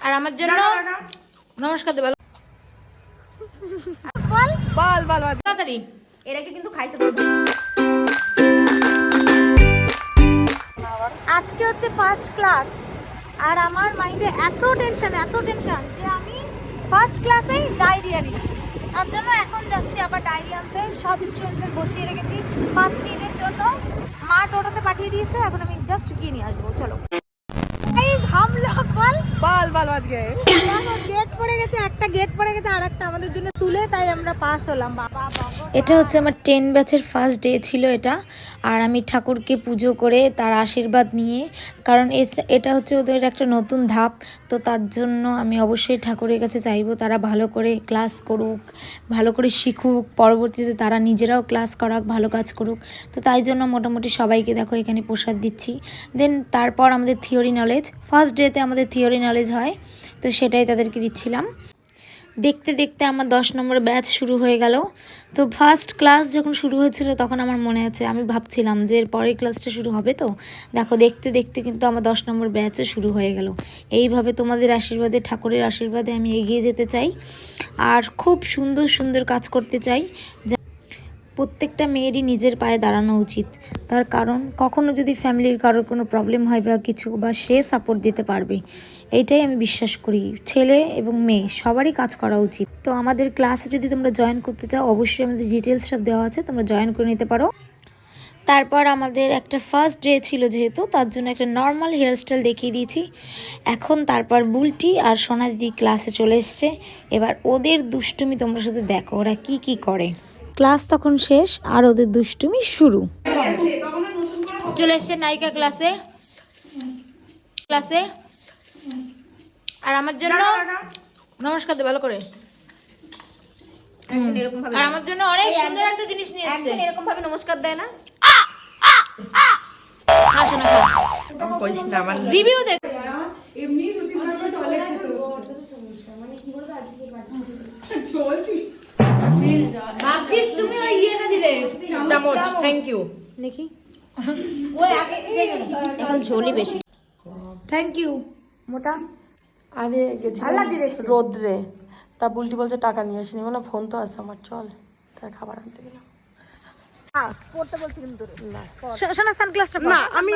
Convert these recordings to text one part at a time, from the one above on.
আর আমার জন্য নমস্কার দে বল বল বল বল তাড়াতাড়ি। এটাকে কিন্তু খাইছে। আজকে হচ্ছে ফার্স্ট ক্লাস আর আমার মাইন্ডে এত টেনশন যে আমি ফার্স্ট ক্লাসেই ডায়রিয়া নিই। তার জন্য এখন যাচ্ছি আবার ডায়রিয়া আনতে। সব স্টুডেন্টদের বসিয়ে রেখেছি 5 মিনিটের জন্য। মা টোটোতে পাঠিয়ে দিয়েছে, এখন আমি জাস্ট গিয়ে নিয়ে আসবো। চলো হাম লোগ বল বল আজকে গেট পড়ে গেছে, একটা গেট পড়ে গেছে আর একটা আমাদের জন্য তুলে, তাই আমরা পাস হলাম। বাবা এটা হচ্ছে আমার 10 ব্যাচের ফার্স্ট ডে ছিল এটা। আর আমি ঠাকুরকে পুজো করে তার আশীর্বাদ নিয়ে, কারণ এটা হচ্ছে ওদের একটা নতুন ধাপ, তো তার জন্য আমি অবশ্যই ঠাকুরের কাছে চাইবো তারা ভালো করে ক্লাস করুক, ভালো করে শিখুক, পরবর্তীতে তারা নিজেরাও ক্লাস করাক, ভালো কাজ করুক। তো তাই জন্য মোটামুটি সবাইকে দেখো এখানে প্রসাদ দিচ্ছি। দেন তারপর আমাদের থিওরি নলেজ, ফার্স্ট ডেতে আমাদের থিওরি নলেজ হয়, তো সেটাই তাদেরকে দিচ্ছিলাম। দেখতে দেখতে আমার 10 নম্বর ব্যাচ শুরু হয়ে গেল। তো ফার্স্ট ক্লাস যখন শুরু হয়েছিল তখন আমার মনে আছে, আমি ভাবছিলাম যে এর পরের ক্লাসটা শুরু হবে। তো দেখো দেখতে দেখতে কিন্তু আমার 10 নম্বর ব্যাচও শুরু হয়ে গেল। এইভাবে তোমাদের আশীর্বাদে, ঠাকুরের আশীর্বাদে আমি এগিয়ে যেতে চাই আর খুব সুন্দর সুন্দর কাজ করতে চাই। প্রত্যেকটা মেয়েরই নিজের পায়ে দাঁড়ানো উচিত, তার কারণ কখনো যদি ফ্যামিলির কারোর কোনো প্রবলেম হয় বা কিছু, বা সে সাপোর্ট দিতে পারবে, এইটাই আমি বিশ্বাস করি। ছেলে এবং মেয়ে সবারই কাজ করা উচিত। তো আমাদের ক্লাসে যদি তোমরা জয়েন করতে চাও, অবশ্যই আমাদের ডিটেলস সব দেওয়া আছে, তোমরা জয়েন করে নিতে পারো। তারপর আমাদের একটা ফার্স্ট ডে ছিল যেহেতু, তার জন্য একটা নর্মাল হেয়ারস্টাইল দেখিয়ে দিয়েছি। এখন তারপর বুলটি আর সোনা দিদি ক্লাসে চলে এসছে। এবার ওদের দুষ্টুমি তোমরা শুধু দেখো ওরা কি কি করে। ক্লাস তখন শেষ আর ওদের দুষ্টুমি শুরু। চলে এসছে নায়িকা ক্লাসে আর আমার জন্য নমস্কার দে ভালো করে। এরকম ভাবে আর আমার জন্য অনেক সুন্দর একটা জিনিস নিয়ে এসেছে। একদম এরকম ভাবে নমস্কার দেয় না। খা শোনা খা, আমি কইছি না আমার রিভিউ দে। এমনি দুদিন ধরে টয়লেট যেতে হচ্ছে মানে কি বলবো আজকে চলছি ভাগ্যিস তুমি ওই ইয়েটা দিলে চামচ। Thank you. দেখি ওই আগে এখন ঝোলই বেশি। থ্যাংক ইউ মোটা। আরে গেছিলাম রোদ্রে, তা বুলটি বলছে টাকা নিয়ে আসিনি, মানে ফোন তো আছে আমার, চল তার খাবার আনতে গেলাম। পড়তে বলছি কিন্তু না শোনা সানগ্লাসটা না, আমি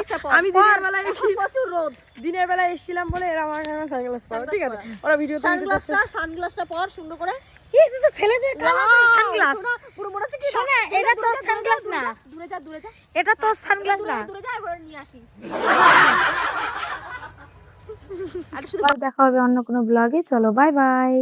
দিনের বেলায় প্রচুর রোদ। দিনের বেলায় এসেছিলাম বলে এরা আমার সানগ্লাস পরে, ঠিক আছে ওরা ভিডিও সানগ্লাসটা পর সুন্দর করে। এই তো ছেলেদের কালার সানগ্লাস পুরো মনে হচ্ছে কি শোনা, এটা তো সানগ্লাস না। দূরে যা এটা তো সানগ্লাস না। দূরে যা, এবার নিয়ে আসি। দেখা হবে অন্য কোনো ব্লগে। চলো বাই বাই।